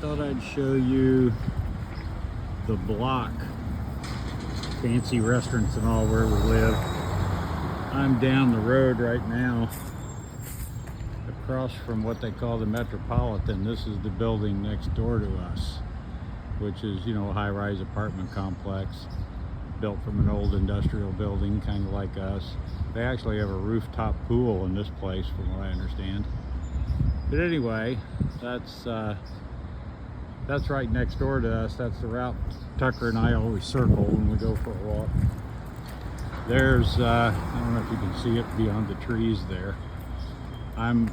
Thought I'd show you the block, fancy restaurants and all where we live. I'm down the road right now across from what they call the Metropolitan. This is the building next door to us, which is, a high-rise apartment complex built from an old industrial building, kind of like us. They actually have a rooftop pool in this place, from what I understand. But anyway, that's right next door to us. That's the route Tucker and I always circle when we go for a walk. There's, I don't know if you can see it beyond the trees there. I'm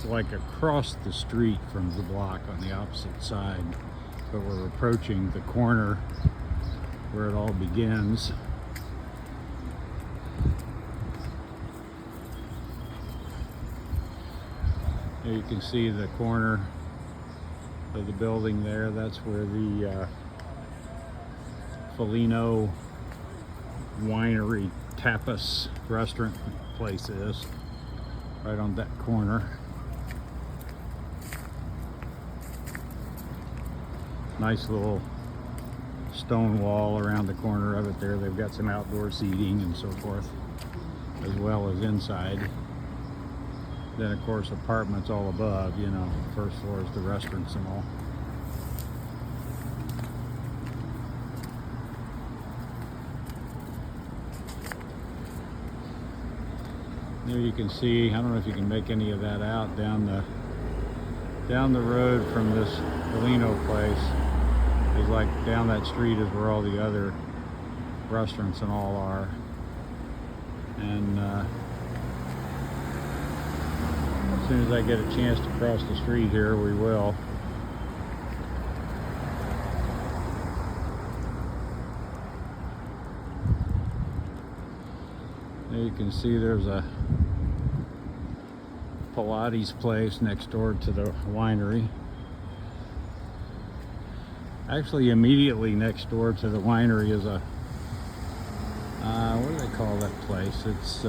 like across the street from the block on the opposite side, but we're approaching the corner where it all begins. There you can see the corner of the building there. That's where the Foligno Winery Tapas restaurant place is, right on that corner. Nice little stone wall around the corner of it there. They've got some outdoor seating and so forth, as well as inside. Then of course apartments all above, first floor is the restaurants and all. There you can see, I don't know if you can make any of that out, down the road from this Foligno place is like down that street is where all the other restaurants and all are. And as soon as I get a chance to cross the street here, we will. There you can see there's a Pilates place next door to the winery. Actually, immediately next door to the winery is a, what do they call that place? It's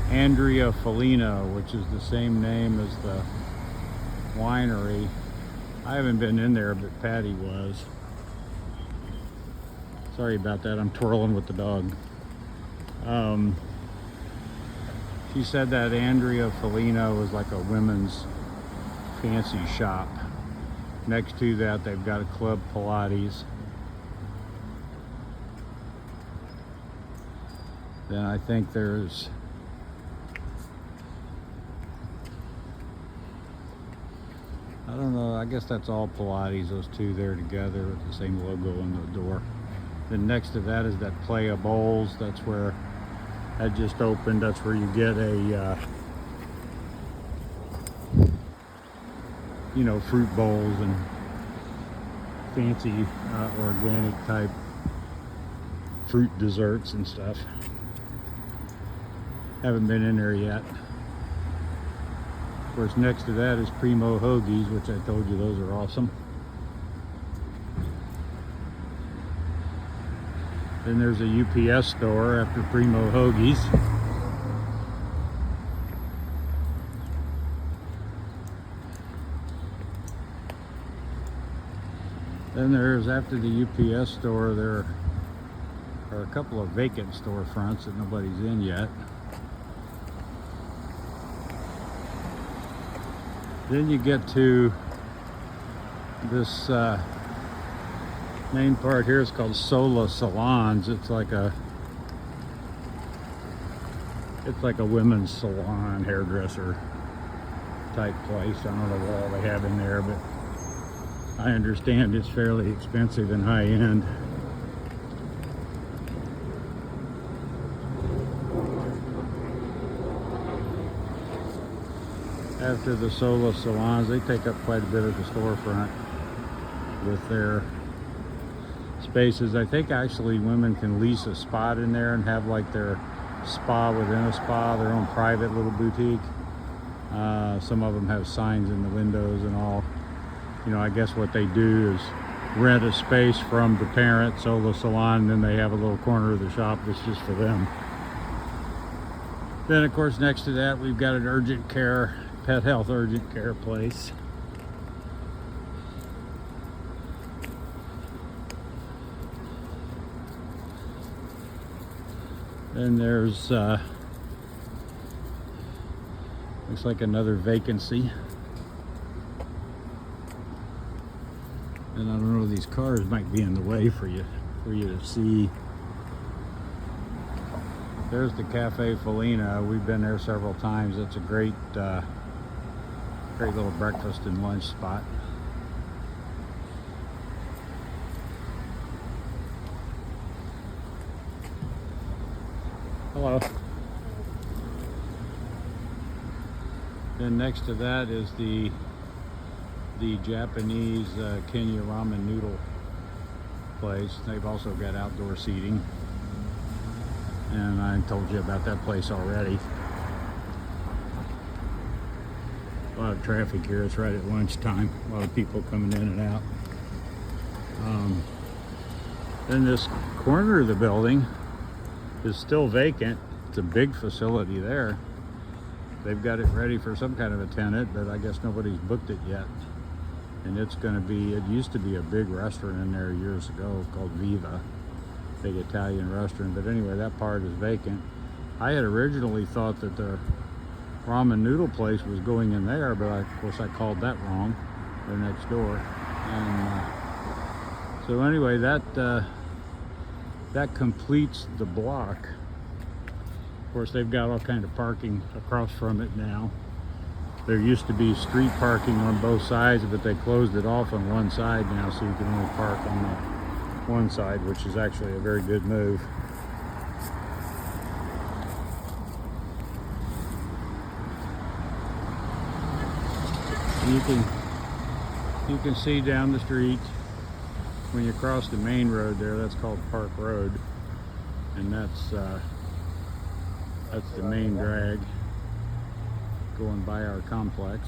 Andrea Foligno, which is the same name as the winery. I haven't been in there, but Patty was. Sorry about that, I'm twirling with the dog. She said that Andrea Foligno was like a women's fancy shop. Next to that, they've got a Club Pilates. Then I think there's I don't know, I guess that's all Pilates, those two there together with the same logo on the door. Then next to that is that Playa Bowls. That's where that just opened. That's where you get a fruit bowls and fancy organic type fruit desserts and stuff. Haven't been in there yet. Of course, next to that is Primo Hoagies, which I told you those are awesome. Then there's a UPS store after Primo Hoagies. Then there's, after the UPS store, there are a couple of vacant storefronts that nobody's in yet. Then you get to this main part here. Is called Sola Salons. It's like a women's salon, hairdresser type place. I don't know what all they have in there, but I understand it's fairly expensive and high end. After the Sola Salons, they take up quite a bit of the storefront with their spaces. I think actually women can lease a spot in there and have like their spa within a spa, their own private little boutique. Some of them have signs in the windows and all. I guess what they do is rent a space from the parent, Sola Salon, and then they have a little corner of the shop that's just for them. Then of course next to that we've got an urgent care, pet health urgent care place. Then there's looks like another vacancy. And I don't know, these cars might be in the way for you to see. There's the Cafe Felina. We've been there several times. It's a great little breakfast and lunch spot. Hello. Then next to that is the Japanese Kenya ramen noodle place. They've also got outdoor seating. And I told you about that place already. A lot of traffic here. It's right at lunchtime. A lot of people coming in and out. Then this corner of the building is still vacant. It's a big facility there. They've got it ready for some kind of a tenant, but I guess nobody's booked it yet. And it's going to be, it used to be a big restaurant in there years ago called Viva. Big Italian restaurant, but anyway, that part is vacant. I had originally thought that the ramen noodle place was going in there, but of course I called that wrong. They're next door. And so anyway, that completes the block. Of course, they've got all kind of parking across from it now. There used to be street parking on both sides, but they closed it off on one side now, so you can only park on the one side, which is actually a very good move. You can see down the street when you cross the main road there. That's called Park Road, and that's the main drag going by our complex.